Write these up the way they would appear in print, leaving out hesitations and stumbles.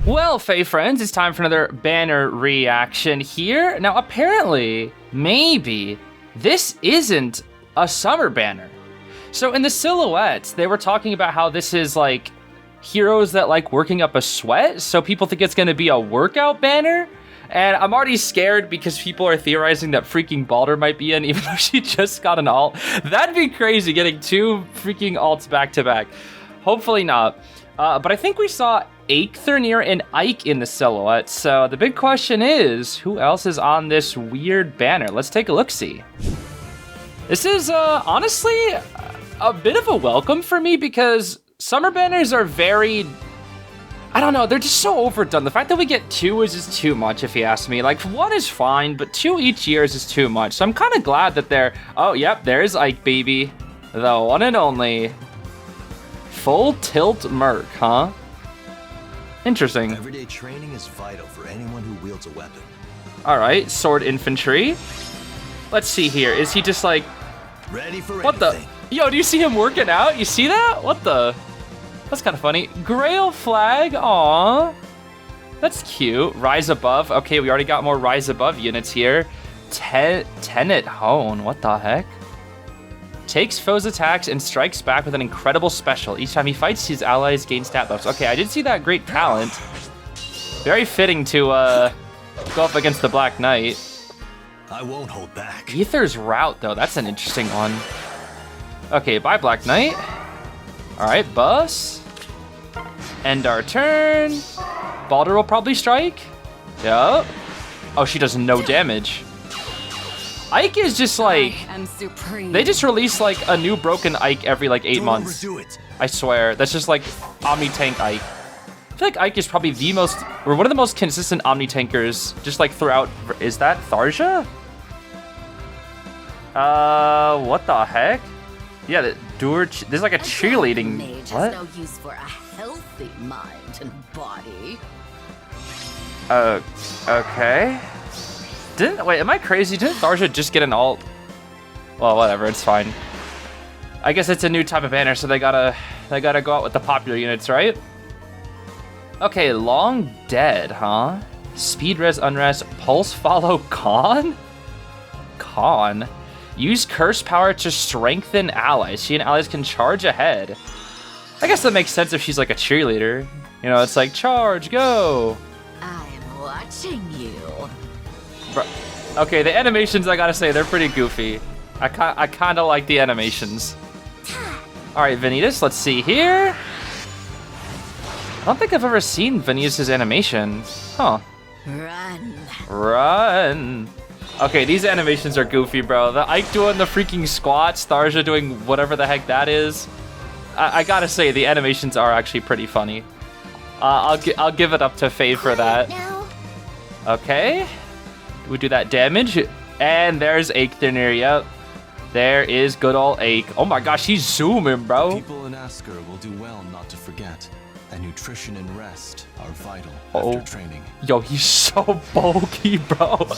Well, Fae friends, it's time for another banner reaction here. Now, apparently, maybe, this isn't a summer banner. So in the silhouettes, they were talking about how this is like heroes that like working up a sweat, so people think it's gonna be a workout banner. And I'm already scared because people are theorizing that freaking Baldur might be in, even though she just got an alt. That'd be crazy, getting two freaking alts back to back. Hopefully not. But I think we saw Eikþyrnir and Ike in the silhouette, so the big question is, who else is on this weird banner? Let's take a look-see. This is, honestly, a bit of a welcome for me because summer banners are very, I don't know, they're just so overdone. The fact that we get two is just too much, if you ask me. Like, one is fine, but two each year is just too much. So I'm kind of glad that they're, oh, yep, there's Ike, baby. The one and only. Full tilt Merc, huh? Interesting. Everyday training is vital for anyone who wields a weapon. All right, sword infantry. Let's see here. Is he just like... Ready for what anything. the? Yo, do you see him working out? You see that? What the? That's kind of funny. Grail flag, aw. That's cute. Rise above. Okay, we already got more rise above units here. Tenet hone, what the heck? Takes foes' attacks and strikes back with an incredible special. Each time he fights, his allies gain stat buffs. Okay, I did see that great talent. Very fitting to go up against the Black Knight. I won't hold back. Aether's route, though, that's an interesting one. Okay, bye, Black Knight. All right, bus. End our turn. Baldur will probably strike. Yup. Oh, she does no damage. Ike is just like, they just release like a new broken Ike every like 8 months. I swear, that's just like Omni Tank Ike. I feel like Ike is probably the most, or one of the most consistent Omni Tankers, just like throughout. Is that Tharja? What the heck? Yeah, there's like a cheerleading. What? No use for a healthy mind and body. Okay. Wait, am I crazy? Didn't Tharja just get an alt? Well, whatever, it's fine. I guess it's a new type of banner, so they gotta go out with the popular units, right? Okay, long dead, huh? Speed res unrest, pulse follow con? Con? Use curse power to strengthen allies. She and allies can charge ahead. I guess that makes sense if she's like a cheerleader. You know, it's like charge, go. I'm watching you. Okay, the animations, I gotta say, they're pretty goofy. I kind of like the animations. All right, Vanitas, let's see here. I don't think I've ever seen Vanitas' animation. Huh. Run. Run. Okay, these animations are goofy, bro. The Ike doing the freaking squats, Tharja doing whatever the heck that is. I gotta say, the animations are actually pretty funny. I'll give it up to Faye for that. Okay. We do that damage, and there's Eikþyrnir. Yep, there is good old Ike. Oh my gosh, he's zooming, bro. People in Asker will do well not to forget that nutrition and rest are vital after training. Yo, he's so bulky, bro.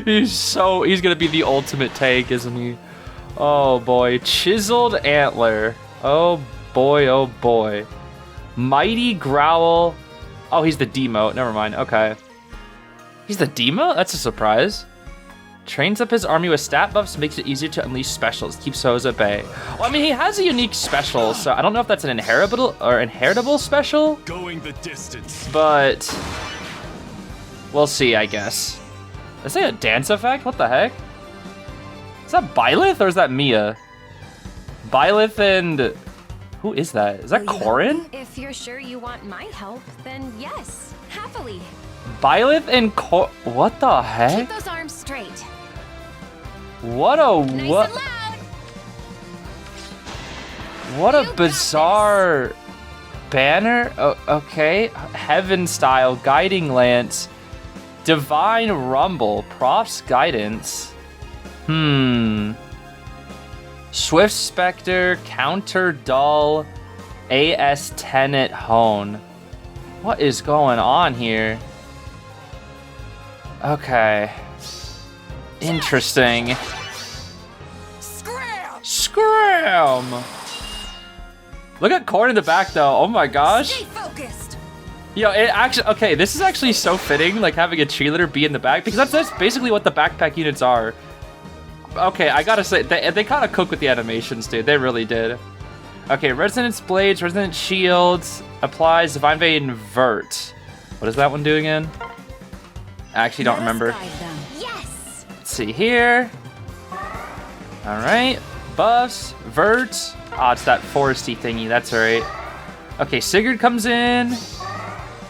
He's gonna be the ultimate tank, isn't he? Oh boy, chiseled antler. Oh boy, oh boy. Mighty growl. Oh, he's the demote. Never mind. Okay. He's the demote? That's a surprise. Trains up his army with stat buffs, makes it easier to unleash specials, keeps foes at bay. Well, I mean, he has a unique special, so I don't know if that's an inheritable special. Going the distance. But we'll see, I guess. Is that a dance effect? What the heck? Is that Byleth or is that Mia? Byleth and who is that? Is that Corin? If you're sure you want my help, then yes, happily. Byleth and what the heck? Keep those arms straight. What a Nice what? and loud. What a You got bizarre banner. Oh, okay, heaven style guiding lance, divine rumble, props guidance. Swift specter, counter dull, AS tenet hone. What is going on here? Okay. Interesting. Scram! Look at Corn in the back, though. Oh my gosh. Stay focused. Yo, it actually, okay, this is actually so fitting, like having a cheerleader be in the back, because that's basically what the backpack units are. Okay, I gotta say, they kind of cook with the animations, dude. They really did. Okay, Resonance Blades, Resonance Shields, applies Divine Vein Vert. What is that one doing again? I actually don't remember. Yes. Let's see here. All right, buffs, Vert. Oh, it's that foresty thingy, that's right. Okay, Sigurd comes in.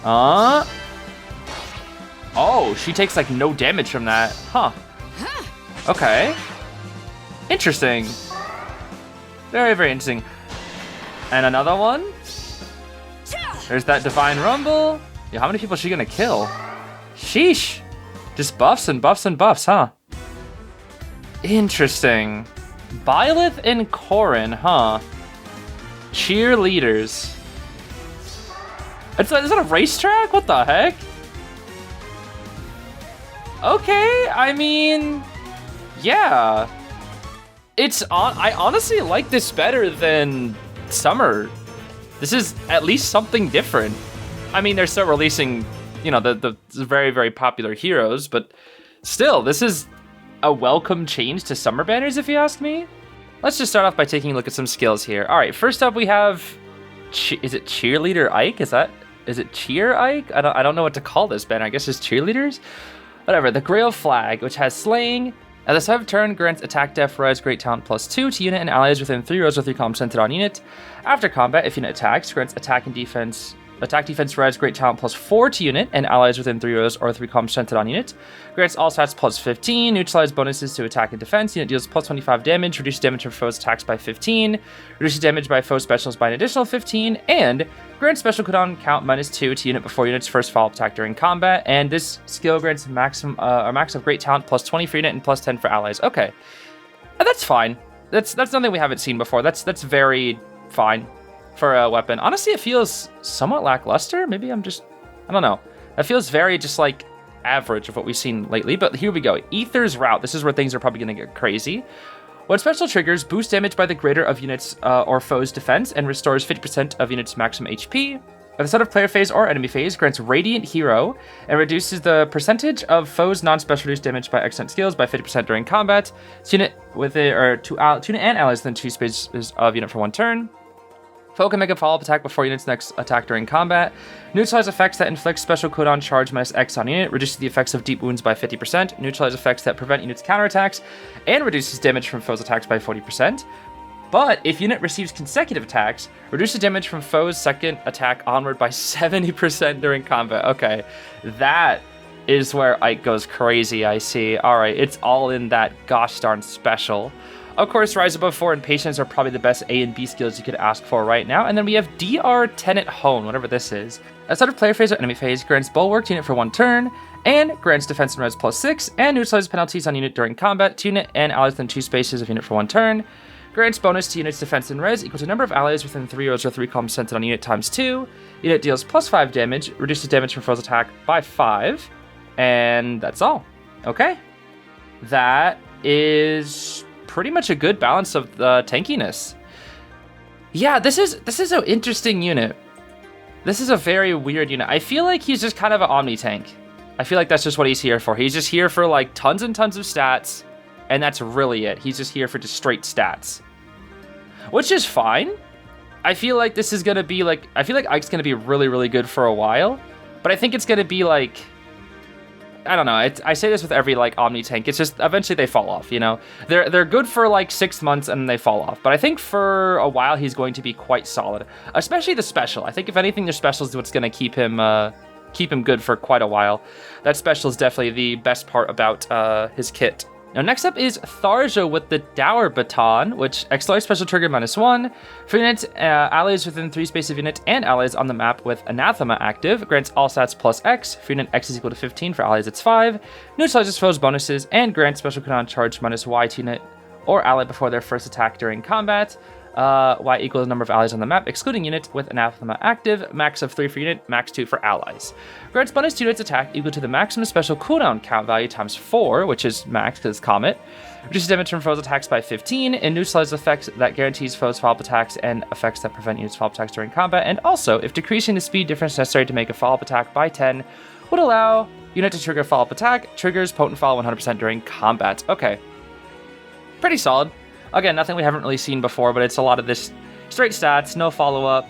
Oh, she takes like no damage from that. Huh. Okay. Interesting. Very, very interesting. And another one. There's that Divine Rumble. Yo, how many people is she gonna kill? Sheesh. Just buffs and buffs and buffs, huh? Interesting. Byleth and Corrin, huh? Cheerleaders. Is that a racetrack? What the heck? Okay, I mean, yeah. I honestly like this better than Summer. This is at least something different. I mean, they're still releasing, you know, the very, very popular heroes, but still, this is a welcome change to Summer banners, if you ask me. Let's just start off by taking a look at some skills here. All right, first up we have, is it Cheerleader Ike? Is it Cheer Ike? I don't know what to call this banner. I guess it's cheerleaders. Whatever. The Grail Flag, which has slaying. At the start of turn, grants attack, def, res, great talent +2 to unit and allies within 3 rows with 3 columns centered on unit. After combat, if unit attacks, grants attack and defense. Attack, defense, res, great talent +4 to unit and allies within 3 rows or 3 columns centered on unit. Grants all stats +15, neutralize bonuses to attack and defense. Unit deals +25 damage, reduces damage from foes' attacks by 15, reduces damage by foes' specials by an additional 15, and grants special cooldown count -2 to unit before unit's first follow-up attack during combat. And this skill grants max of great talent +20 for unit and +10 for allies. Okay, that's fine. That's something we haven't seen before. That's very fine for a weapon. Honestly, it feels somewhat lackluster. Maybe I don't know. It feels very just like average of what we've seen lately, but here we go. Aether's Route. This is where things are probably going to get crazy. When special triggers, boost damage by the greater of units or foes' defense and restores 50% of units' maximum HP. At the start of player phase or enemy phase, grants Radiant Hero and reduces the percentage of foes' non-special reduced damage by excellent skills by 50% during combat. To unit with it, or to unit and allies within 2 spaces of unit for 1 turn. Foe can make a follow-up attack before unit's next attack during combat. Neutralize effects that inflict special cooldown charge -X on unit. Reduces the effects of deep wounds by 50%. Neutralize effects that prevent unit's counterattacks. And reduces damage from foes' attacks by 40%. But if unit receives consecutive attacks, reduces damage from foes' second attack onward by 70% during combat. Okay, that is where Ike goes crazy, I see. All right, it's all in that gosh darn special. Of course, Rise Above 4 and Patience are probably the best A and B skills you could ask for right now. And then we have DR Tenet Hone, whatever this is. At the start of player phase or enemy phase, grants Bulwark to unit for 1 turn, and grants defense and res +6, and neutralizes penalties on unit during combat to unit and allies within 2 spaces of unit for 1 turn. Grants bonus to unit's defense and res equal to number of allies within 3 rows or 3 columns centered on unit ×2. Unit deals +5 damage, reduces damage from foes' attack by 5, and that's all. Okay. That is pretty much a good balance of the tankiness. Yeah, this is an interesting unit. This is a very weird unit. I feel like he's just kind of an omni tank. I feel like that's just what he's here for. He's just here for like tons and tons of stats, and that's really it. He's just here for just straight stats, which is fine. I feel like this is gonna be like, I feel like Ike's gonna be really, really good for a while, but I think it's gonna be like, I don't know. I say this with every like omni tank. It's just eventually they fall off. You know, they're good for like 6 months and then they fall off. But I think for a while he's going to be quite solid, especially the special. I think if anything, the special is what's going to keep him good for quite a while. That special is definitely the best part about his kit. Now, next up is Tharja with the Dower Baton, which accelerates special trigger -1. For units, allies within 3 spaces of unit, and allies on the map with Anathema active, grants all stats +X. For unit, X is equal to 15. For allies, it's 5. Neutralizes foes' bonuses, and grants special cooldown charge -Y to unit or ally before their first attack during combat. Y equals the number of allies on the map, excluding unit with anathema active, max of 3 for unit, max 2 for allies. Grants bonus to units attack equal to the maximum special cooldown count value times 4, which is max because it's Comet. Reduces damage from foes' attacks by 15, and neutralizes effects that guarantees foes' follow-up attacks and effects that prevent units' follow-up attacks during combat. And also, if decreasing the speed difference necessary to make a follow-up attack by 10 would allow unit to trigger a follow-up attack, triggers potent follow 100% during combat. Okay. Pretty solid. Again, nothing we haven't really seen before, but it's a lot of this straight stats, no follow-up,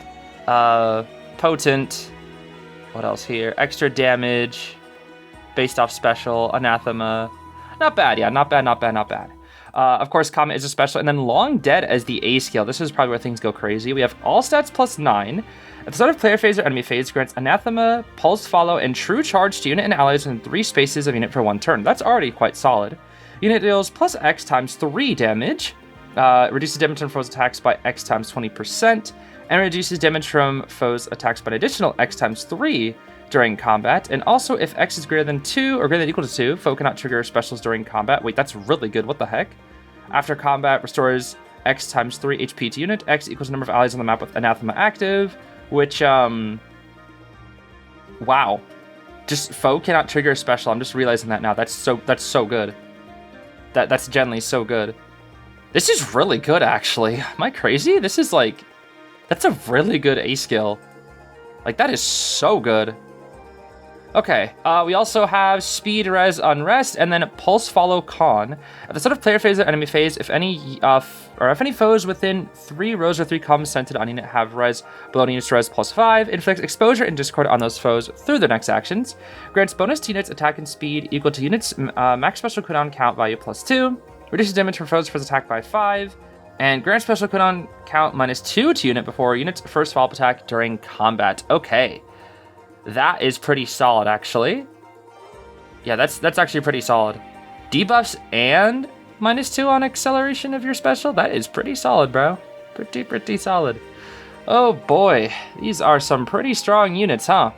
potent, what else here? Extra damage, based off special, anathema. Not bad, yeah, not bad. Of course, Comet is a special, and then Long Dead as the A skill. This is probably where things go crazy. We have all stats plus 9. At the start of player phase or enemy phase, grants anathema, pulse follow, and true charge to unit and allies in 3 spaces of unit for 1 turn. That's already quite solid. Unit deals plus X times 3 damage, reduces damage from foes' attacks by X times 20%, and reduces damage from foes' attacks by an additional X times 3 during combat. And also, if X is greater than 2 or greater than equal to 2, foe cannot trigger specials during combat. Wait, that's really good. What the heck? After combat, restores X times 3 HP to unit. X equals the number of allies on the map with anathema active, which, wow. Just foe cannot trigger a special. I'm just realizing that now. That's so good. That's generally so good. This is really good, actually. Am I crazy? This is like, that's a really good A skill. Like, that is so good. Okay, we also have Speed, Res, Unrest, and then Pulse, Follow, Con. At the start of player phase or enemy phase, if any foes within 3 rows or 3 columns centered on unit have Res below unit's Res plus 5, inflicts exposure and discord on those foes through their next actions, grants bonus to units attack and speed equal to units max special cooldown count value plus 2, reduces damage from foes' first attack by 5, and grants special cooldown count minus 2 to unit before unit's first follow-up attack during combat. Okay. That is pretty solid, actually. Yeah, that's actually pretty solid. Debuffs and minus 2 on acceleration of your special? That is pretty solid, bro. Pretty solid. Oh boy, these are some pretty strong units, huh?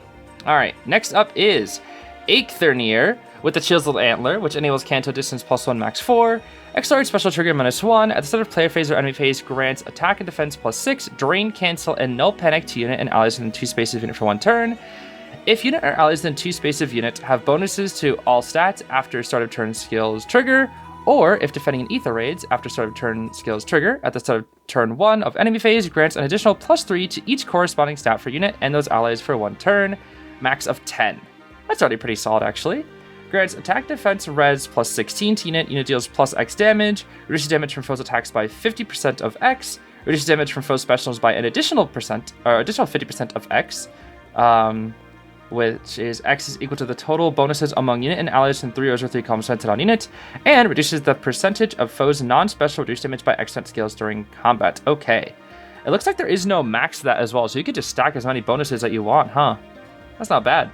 Alright, next up is Eikþyrnir with the Chiseled Antler, which enables Canto distance plus 1 max 4. Accelerate special trigger minus 1. At the start of player phase or enemy phase, grants attack and defense plus 6, drain, cancel, and null panic to unit and allies within 2 spaces of unit for 1 turn. If unit or allies within 2 spaces of unit have bonuses to all stats after start of turn skills trigger, or if defending an ether raids after start of turn skills trigger, at the start of turn 1 of enemy phase, grants an additional plus 3 to each corresponding stat for unit and those allies for 1 turn, max of 10. That's already pretty solid, actually. Grants attack, defense, res plus 16 to unit. Unit deals plus X damage, reduces damage from foes' attacks by 50% of X, reduces damage from foes' specials by an additional 50% of X, which is X is equal to the total bonuses among unit and allies in 3 rows or 3 columns centered on unit, and reduces the percentage of foes' non-special reduced damage by X skills during combat. Okay. It looks like there is no max to that as well, so you could just stack as many bonuses that you want, huh? That's not bad.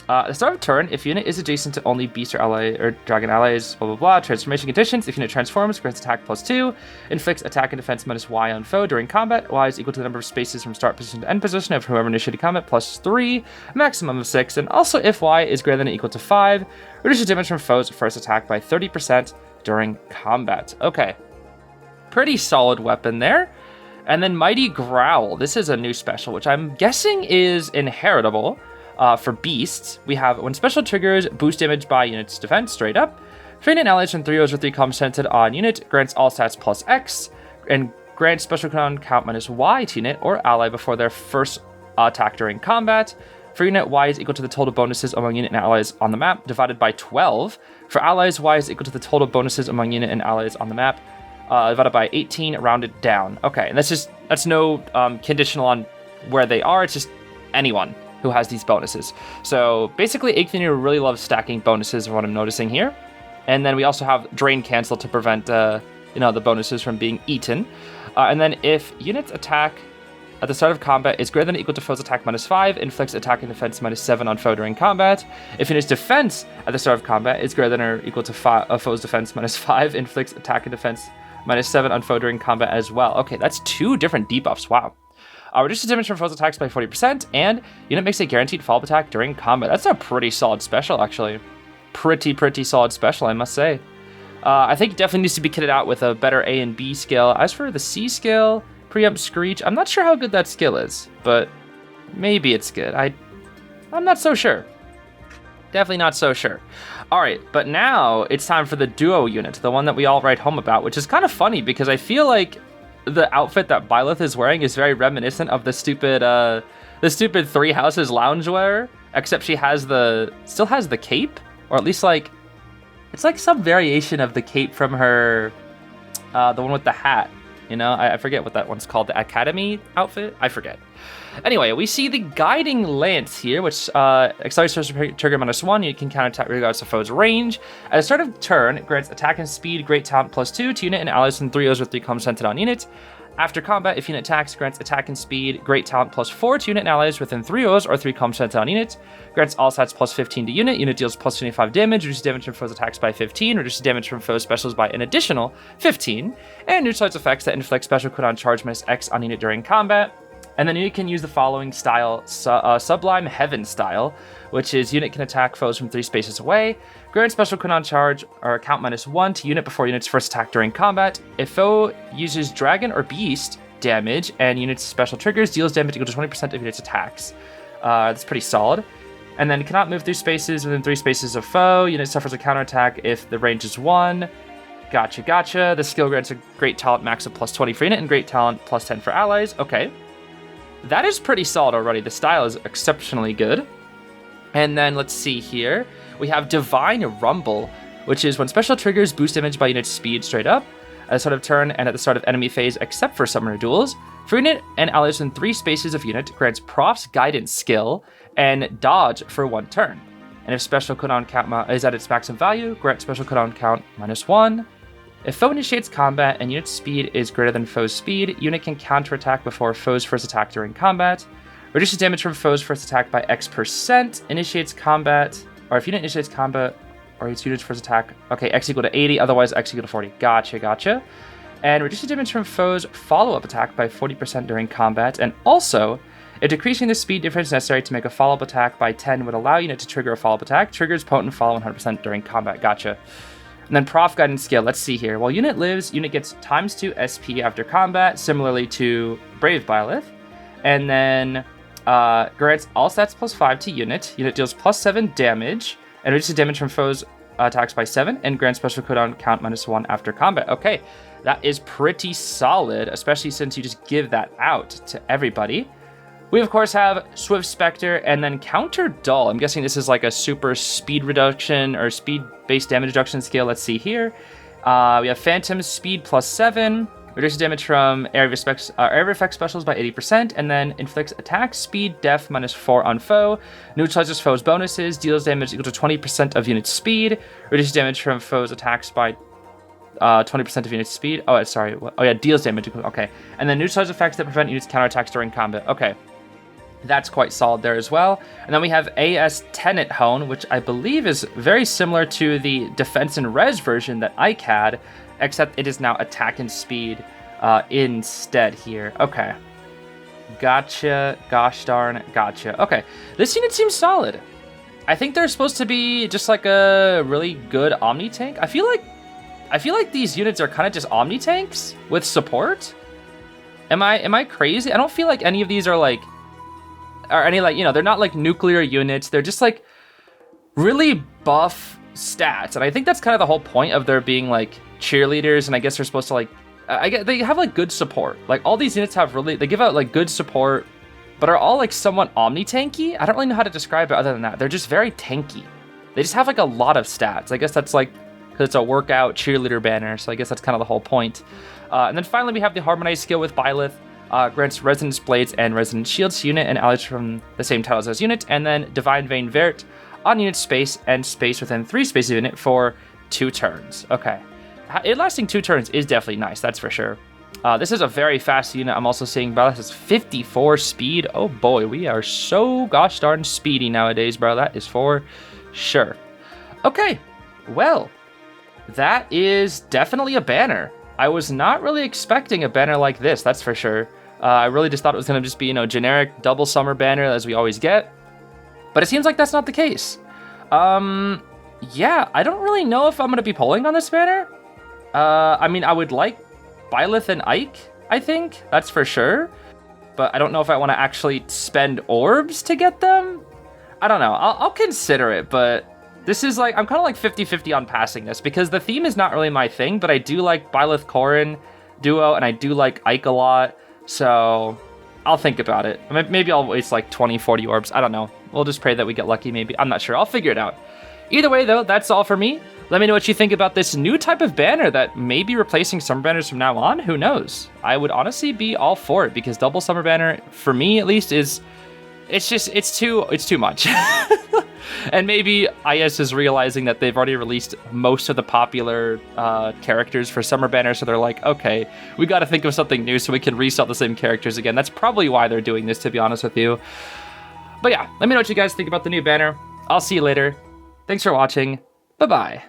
At the start of turn, if unit is adjacent to only beast or ally or dragon allies, blah blah blah, transformation conditions, if unit transforms, grants attack plus 2, inflicts attack and defense minus Y on foe during combat, Y is equal to the number of spaces from start position to end position of whoever initiated combat plus 3, maximum of 6, and also if Y is greater than or equal to 5, reduces damage from foes' first attack by 30% during combat. Okay. Pretty solid weapon there. And then Mighty Growl. This is a new special, which I'm guessing is inheritable. For beasts, we have when special triggers, boost damage by unit's defense straight up. For unit allies from 3 rows or 3 columns centered on unit, grants all stats plus X, and grants special count minus Y to unit or ally before their first attack during combat. For unit, Y is equal to the total bonuses among unit and allies on the map, divided by 12. For allies, Y is equal to the total bonuses among unit and allies on the map, divided by 18, rounded down. Okay, and that's no conditional on where they are, it's just anyone who has these bonuses. So basically, Eikþyrnir really loves stacking bonuses, is what I'm noticing here. And then we also have Drain Cancel to prevent, the bonuses from being eaten. And then if unit's attack at the start of combat is greater than or equal to foe's attack minus 5, inflicts attack and defense minus 7 on foe during combat. If unit's defense at the start of combat is greater than or equal to foe's defense minus 5, inflicts attack and defense minus 7 on foe during combat as well. Okay, that's 2 different debuffs. Wow. Reduces damage from foes' attacks by 40%, and unit makes a guaranteed follow-up attack during combat. That's a pretty solid special, actually. Pretty solid special, I must say. I think it definitely needs to be kitted out with a better A and B skill. As for the C skill, Preempt Screech. I'm not sure how good that skill is, but maybe it's good. I'm not so sure. Definitely not so sure. All right, but now it's time for the duo unit, the one that we all write home about, which is kind of funny because I feel like the outfit that Byleth is wearing is very reminiscent of the stupid Three Houses loungewear, except she still has the cape, or at least like, it's like some variation of the cape from her, the one with the hat. You know, I forget what that one's called, the Academy outfit? I forget. Anyway, we see the Guiding Lance here, which accelerates trigger -1. You can counterattack regardless of foe's range. At the start of turn, it grants attack and speed, great talent +2 to unit and allies in 3 O's with 3 comms centered on units. After combat, if unit attacks, grants attack and speed, great talent +4 to unit and allies within 3 O's or 3 comms centered on units. Grants all stats +15 to unit. Unit deals +25 damage, reduces damage from foes' attacks by 15, reduces damage from foes' specials by an additional 15, and neutralizes effects that inflict special cooldown charge -X on unit during combat. And then unit can use the following style, Sublime Heaven style, which is unit can attack foes from 3 spaces away, grant special cooldown charge or count -1 to unit before unit's first attack during combat. If foe uses Dragon or Beast damage and unit's special triggers, deals damage equal to 20% of unit's attacks. That's pretty solid. And then cannot move through spaces within 3 spaces of foe. Unit suffers a counterattack if the range is 1. Gotcha. The skill grants a great talent max of +20 for unit and great talent +10 for allies. Okay. That is pretty solid already. The style is exceptionally good. And then let's see here. We have Divine Rumble, which is when special triggers boost damage by unit speed straight up at the start of turn and at the start of enemy phase, except for summoner duels. For unit and allies in 3 spaces of unit, grants Prof's Guidance skill and dodge for 1 turn. And if special cooldown count is at its maximum value, grant special cooldown count -1. If foe initiates combat and unit speed is greater than foe's speed, unit can counterattack before foe's first attack during combat. Reduces damage from foe's first attack by X%. Initiates combat, or if unit initiates combat, or its unit's first attack. Okay, X equal to 80, otherwise X equal to 40. Gotcha. And reduces damage from foe's follow-up attack by 40% during combat. And also, if decreasing the speed difference necessary to make a follow-up attack by 10 would allow unit to trigger a follow-up attack, triggers potent follow 100% during combat. Gotcha. And then Prof Guidance skill, let's see here. While unit lives, unit gets ×2 SP after combat, similarly to Brave Byleth. And then grants all stats +5 to unit. Unit deals +7 damage, and reduces damage from foes' attacks by 7, and grants special cooldown count -1 after combat. Okay, that is pretty solid, especially since you just give that out to everybody. We, of course, have Swift Spectre and then Counter Dull. I'm guessing this is like a super speed reduction or speed-based damage reduction skill. Let's see here. We have Phantom Speed +7, reduces damage from area effect specials by 80%, and then inflicts attack, speed, def -4 on foe, neutralizes foe's bonuses, deals damage equal to 20% of unit speed, reduces damage from foe's attacks by 20% of unit speed. Oh, sorry. Oh, yeah, deals damage. Okay. And then neutralizes effects that prevent units' counterattacks during combat. Okay. That's quite solid there as well. And then we have AS Tenet Hone, which I believe is very similar to the Defense and Res version that Ike had, except it is now attack and speed instead here. Okay. Gotcha. Gosh darn. Gotcha. Okay. This unit seems solid. I think they're supposed to be just like a really good Omni tank. I feel like these units are kind of just Omni tanks with support. Am I crazy? I don't feel like any of these are like, or any like, you know, they're not like nuclear units. They're just like really buff stats. And I think that's kind of the whole point of there being like cheerleaders. And I guess they're supposed to like, they have like good support. Like all these units have really, they give out like good support, but are all like somewhat omni tanky. I don't really know how to describe it other than that. They're just very tanky. They just have like a lot of stats. I guess that's like, because it's a workout cheerleader banner. So I guess that's kind of the whole point. And then finally we have the Harmonized skill with Byleth. Grants Resonance Blades and Resonance Shields to unit and allies from the same titles as unit, and then Divine Vein Vert on unit space and space within 3 spaces of unit for 2 turns. Okay. It lasting 2 turns is definitely nice, that's for sure. This is a very fast unit. I'm also seeing Byleth has 54 speed. Oh boy, we are so gosh darn speedy nowadays, bro. That is for sure. Okay, well, that is definitely a banner. I was not really expecting a banner like this, that's for sure. I really just thought it was going to just be, you know, generic double summer banner as we always get. But it seems like that's not the case. Yeah, I don't really know if I'm going to be pulling on this banner. I mean, I would like Byleth and Ike I think. That's for sure. But I don't know if I want to actually spend orbs to get them. I don't know. I'll consider it, but this is like, I'm kind of like 50-50 on passing this because the theme is not really my thing, but I do like Byleth Corrin duo, and I do like Ike a lot, so I'll think about it. Maybe I'll waste like 20-40 orbs. I don't know. We'll just pray that we get lucky, maybe. I'm not sure. I'll figure it out. Either way, though, that's all for me. Let me know what you think about this new type of banner that may be replacing summer banners from now on. Who knows? I would honestly be all for it because double summer banner, for me at least, it's too much. And maybe IS is realizing that they've already released most of the popular characters for summer banner, so they're like, okay, we got to think of something new so we can resell the same characters again. That's probably why they're doing this, to be honest with you. But yeah, let me know what you guys think about the new banner. I'll see you later. Thanks for watching. Bye-bye.